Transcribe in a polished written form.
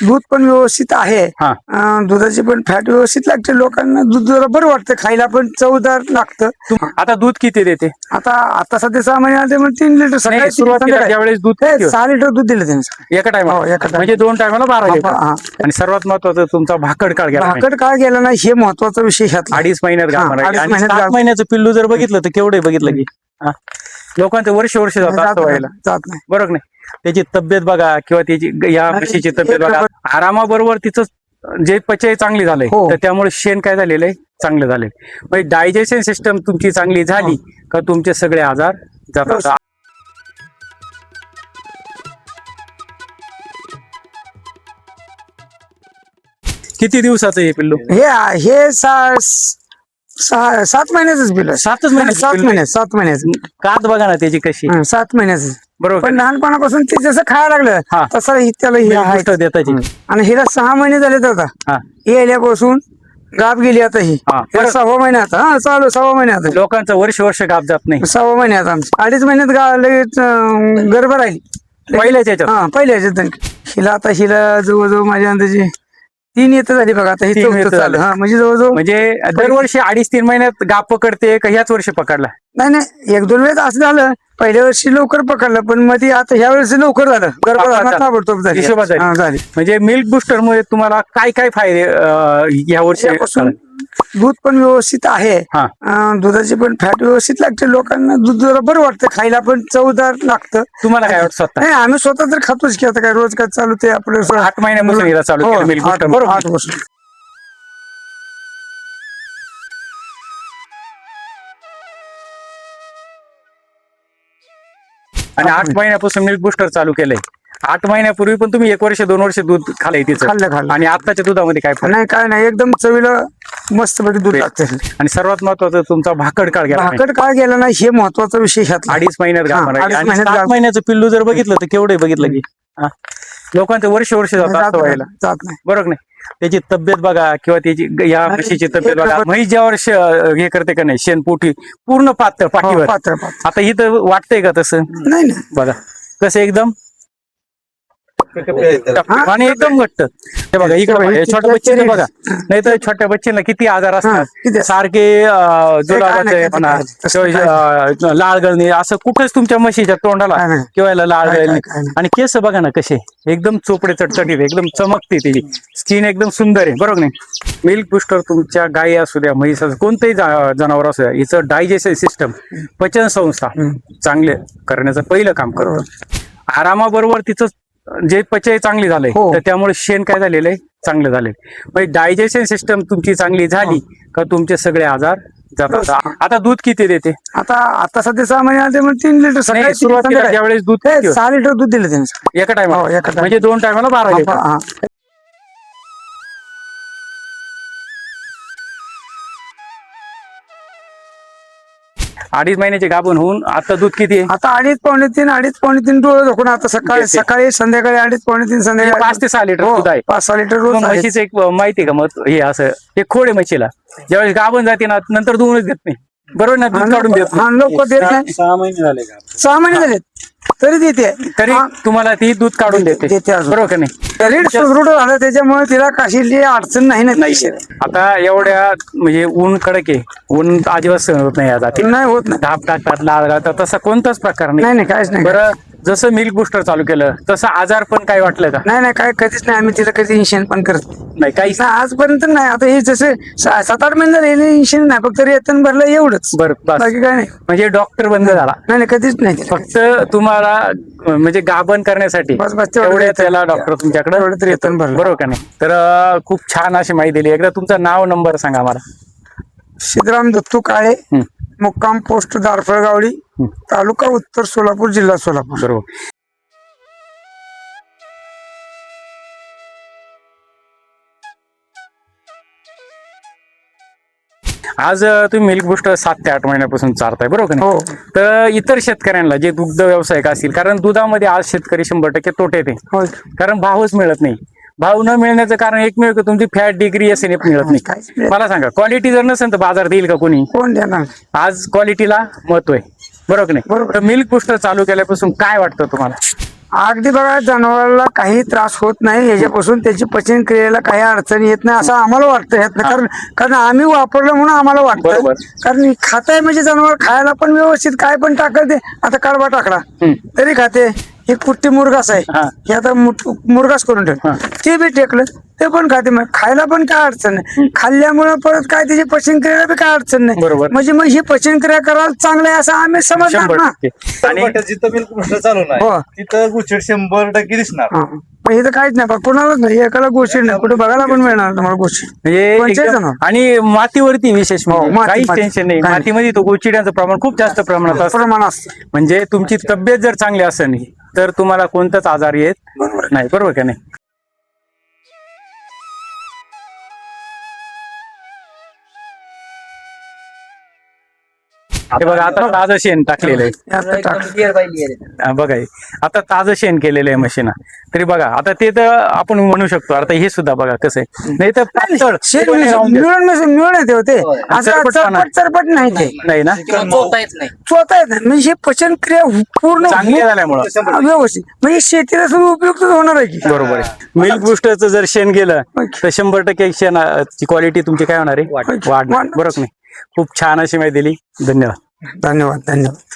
दूध पण व्यवस्थित आहे. हा. दुधाची पण फॅट व्यवस्थित लागते. लोकांना दूध जरा बरं वाटतं खायला, पण चवदार लागतं. आता दूध किती देते? आता सध्या 6 महिन्यामध्ये मग 3 लिटर नाही, सकाळी, सुरुवातीला संध्याकाळी. ज्यावेळेस दूध हे किती 6 लिटर दूध दिलं त्यांनी एका टायमाला? हो, एका time. म्हणजे 2 टायमाला 12 लिटर. हा. आणि सर्वात महत्वाचं तुमचा भाकड काळ गेला नाही. भाकड काळ गेला नाही हे महत्वाचा विषय ह्यातला. 2.5 महिन्यात हा, गाभण आहे. 2.5 आणि महिन्यात 7 गाभ- महिन्याचं पिल्लू जर बघितलं तर केवढे बघितलं की हा. लोकांचं वर्ष जातात असं व्हायला. जात नाही. बरोबर नाही? त्याची तब्येत बघा किंवा त्याची या म्हशीची तब्येत बघा. आरामाबरोबर तिचं जे पचय चांगली झालंय, हो. तर त्यामुळे शेण काय झालेलं आहे, चांगलं झालंय. म्हणजे डायजेशन सिस्टम तुमची चांगली झाली का तुमचे सगळे आजार जातात. किती दिवसाचं हे पिल्लू? हे 7 महिन्याच बिल 7 महिन्याचं 7 पिल्लू? महिन्यात 7 महिन्याचं कात बघा ना त्याची कशी. 7 महिन्याचं. बरोबर. पण लहानपणापासून ते जसं खायला हा. लागलं तसं त्याला हे आहे. गोष्ट देताची. आणि हिला 6 महिने झाले आता. हा. हे आल्यापासून गाप गेली आता ही. हा. हिला 6व्या महिन्यात चालू 6व्या महिन्यात. लोकांचं वर्ष गाप जात नाही 6व्या महिन्यात आमची 2.5 महिन्यात लगेच गर्भ राहिली. पहिल्याच याच्यात. पहिल्या ह्याच्यात हिला जवळजवळ माझ्या अंदाजे 3 येतं झाली बघा. आता ही 3 चौथं येतं चालू. झाली. म्हणजे जवळजवळ म्हणजे दरवर्षी 2.5-3 महिन्यात गाप पकडते का ह्याच वर्षी पकडला? नाही 1-2 वेळेस असं झालं. पहिल्या वर्षी लवकर पकडलं, पण मग ती आता ह्या वर्षी लवकर झालं. गर्भ आता ताबडतोब झाली. हिशोबात झाली. झाली. म्हणजे मिल्क बुस्टर मुळे तुम्हाला काय काय फायदे या वर्षी? त्यापासून दूध पण व्यवस्थित आहे. हा. दुधाची पण फॅट व्यवस्थित लागते. लोकांना दूध जरा बरं वाटतं खायला, पण चवदार लागतं. तुम्हाला काय वाटतं स्वतः? नाही, आम्ही स्वतः तर खातोच की. आता काय रोज काय चालू ते आपलं 8 महिन्यापासून हिला चालू केलं मिल्क बुस्टर. बरोबर. 8 वर्ष. आणि 8 महिन्यापासून मिल्क बुस्टर चालू केलंय. 8 महिन्यापूर्वी पण तुम्ही 1 वर्ष 2 वर्ष दूध खाल्लंय तिचं. खाल्लं. आणि आताच्या दुधामध्ये काय फरक? नाही काय नाही, एकदम चवीला मस्त पैकी दूध लागतं. आणि सर्वात महत्वाचं तुमचा भाकड काळ गेला नाही. भाकड काळ गेला नाही हे महत्वाचा विषय ह्यातला. 2.5 महिन्यात गाभण आहे. 2.5 आणि महिन्यात 7 महिन्याचं पिल्लू जर बघितलं तर केवढे बघितलं की हा. लोकांचं वर्ष जातात असं व्हायला. जात नाही. बरोबर नाही? त्याची तब्येत बघा किंवा त्याची या म्हशीची तब्येत बघा. म्हैस ज्यावर हे करते का नाही, शेणपोटी पूर्ण पातळ पाठीवर. पातळ. आता इथं वाटतंय का तसं? नाही बघा कसं एकदम आणि एकदम घट्ट. ते बघा इकडे बघा, हे छोट्या बच्चीला बघा. नाही तर छोट्या बच्चीला किती आजार असतात. किती? सारखे जुलाबाचे म्हणा, लाळ गळणे, असं कुठेच तुमच्या म्हशीच्या तोंडाला काय नाही. किंवा याला लाळ काय गळणे. नाही. आणि केस बघा ना कसे एकदम चोपडे चटचटीत, एकदम चमकते त्याची स्किन, एकदम सुंदर आहे. बरोबर नाही? मिल्क बुस्टर तुमच्या गायी असू द्या, म्हैस असू, कोणतेही जनावर असू द्या, हिचं डायजेशन सिस्टम, पचन संस्था चांगले करण्याचं पहिलं काम करतो. आरामाबरोबर तिचं जे पचय चांगली झालंय, तर त्यामुळे शेण काय झालेलं आहे, चांगलं झालंय. म्हणजे डायजेशन सिस्टम तुमची चांगली झाली का तुमचे सगळे आजार जातात. आता दूध किती देते? आता सध्या 6 महिन्यामध्ये मग 3 लिटर सकाळी, सुरुवातीला संध्याकाळी. ज्यावेळेस दूध हे 6 लिटर दूध दिलं त्यांनी एका टायमाला? एका time. म्हणजे 2 टायमाला 12 लिटर. हा. 2.5 महिन्याचे गाभण होऊन आता दूध किती आहे? आता 2.5-3 डोळे झोकून आता सकाळी संध्याकाळी 2.5-3 संध्याकाळी 5 ते 6 लिटर दूध आहे. 5-6 लिटर रोज आहे. म्हशीचं एक माहिती का मग हे असं ते खोड आहे म्हशीला, ज्यावेळेस गाभण जाते ना नंतर दूधच देत नाही. बरोबर ना? दूध काढून देत नाही. लवकर देत नाही. 6 महिने झाले का? 6 महिने झालेत तरी देते. तरी तुम्हाला ती दूध काढून देते. अजून. बरोबर का नाही? रीड सुदृढ झालं त्याच्यामुळे तिला कशाची अडचण नाही. आता एवढ्या म्हणजे ऊन कडक आहे, ऊन अजिबात सहन होत नाही. आता नाही होत नाही. धाप टाकतात, लाल घालतात, तसा कोणताच प्रकार नाही. नाही काहीच नाही. बरं, जसं मिल्क बुस्टर चालू केलं तसं आजार पण काय वाटलं का? नाही काय कधीच नाही. आम्ही तिला कधी इन्शन पण करत नाही काहीच नाही आजपर्यंत नाही. आता हे जसे 7-8 महिने झाले इन्शन नाही, फक्त रेतन भरलं एवढंच. बरं, बस. बाकी काय नाही. म्हणजे डॉक्टर बंद झाला. नाही कधीच नाही तिला. फक्त तुम्हाला म्हणजे गाभण करण्यासाठी बस तेवढं एवढ्या येतं. त्याला डॉक्टर तुमच्याकडे एवढं तर येतं भरलं. बरोबर का नाही? तर खूप छान अशी माहिती दिली. एकदा तुमचं नाव नंबर सांगा मला. सिद्धराम दत्तू काळे, मुक्काम पोस्ट दारफळगावडी, तालुका उत्तर सोलापूर, जिल्हा सोलापूर. बरोबर. आज तुम्ही मिल्क बुस्टर 7 ते 8 महिन्यापासून चारताय, बरोबर का नाही? हो. तर इतर शेतकऱ्यांना जे दुग्ध व्यावसायिक असतील, कारण दुधामध्ये आज शेतकरी 100% तोटे, होय. कारण भावच मिळत नाही. भाव न मिळण्याचं कारण एकमेव की तुमची फॅट डिग्री SNF मिळत नाही. मला सांगा, क्वालिटी जर नसेल तर बाजार देईल का कोणी? कोण देणार? आज क्वालिटीला महत्व आहे, बरोबर की नाही? बरोबर. तर मिल्क बुस्टर चालू केल्यापासून काय वाटतं तुम्हाला? अगदी बघा, जनावराला काही त्रास होत नाही याच्यापासून, त्याची पचन क्रियेला काही अडचणी येत नाही असं आम्हाला वाटतं ह्यातनं. कारण कारण आम्ही वापरलं म्हणून आम्हाला वाटतं. बरोबर. कारण खाताय म्हणजे जनावर खायला पण व्यवस्थित, काय पण टाकल ते. आता कडबा टाकला तरी खाते. एक पुट्टी मुरगास आहे, हा. हे आता मुरगास करून ठेव, ते बी टेकलं ते पण खाते. मग खायला पण काय अडचण नाही. खाल्ल्यामुळे परत काय त्याची पचन क्रियेला बी काय अडचण नाही. बरोबर. म्हणजे मग ही पचन क्रिया करायला चांगलं आहे असं आम्ही समजणार 100%. ना. आणि जिथं मिल्क बुस्टर चालू हो. नाही तिथं गुचिड 100% दिसणार. हा. पण इथं काहीच नाही बा, कोणालाच नाही, एकाला गोष्टी नाही, कुठे बघायला पण मिळणार तुम्हाला गोष्टी. म्हणजे पंचायत एकदम- जनावर. आणि मातीवरती विशेष हो, म्हणजे माती- काहीच माती. टेन्शन नाही. काही मातीमध्ये तो गोचिड्यांचं प्रमाण खूप जास्त प्रमाणात असतं. प्रमाण असतं. म्हणजे तुमची तब्येत जर चांगली असेल तर तुम्हाला कोणताच आजार येत नाही. बरोबर का नाही? हे बघा, आता ताजं शेण टाकलेलं आहे. आता टाक. हा, बघा हे. आता ताजं शेण केलेलं आहे म्हशीना. तरी बघा, आता ते तर आपण म्हणू शकतो. आता हे सुद्धा बघा कसं आहे, नाही तर पातळ शेण राहून देत. मिळून येते होते, असं चरपटपणा. चरपट नाही ते. नाही ना, चोता येत नाही. म्हणजे हे पचन क्रिया पूर्ण चांगली झाल्यामुळं. व्यवस्थित, म्हणजे शेतीला सुद्धा उपयुक्त होणार आहे की. बरोबर आहे. मिल्क बुस्टरचं जर शेण गेलं तर 100% शेणाची क्वालिटी तुमची काय होणार आहे, वाढणार. बरोबर नाही? खूप छान अशी माहिती दिली. धन्यवाद. धन्यवाद.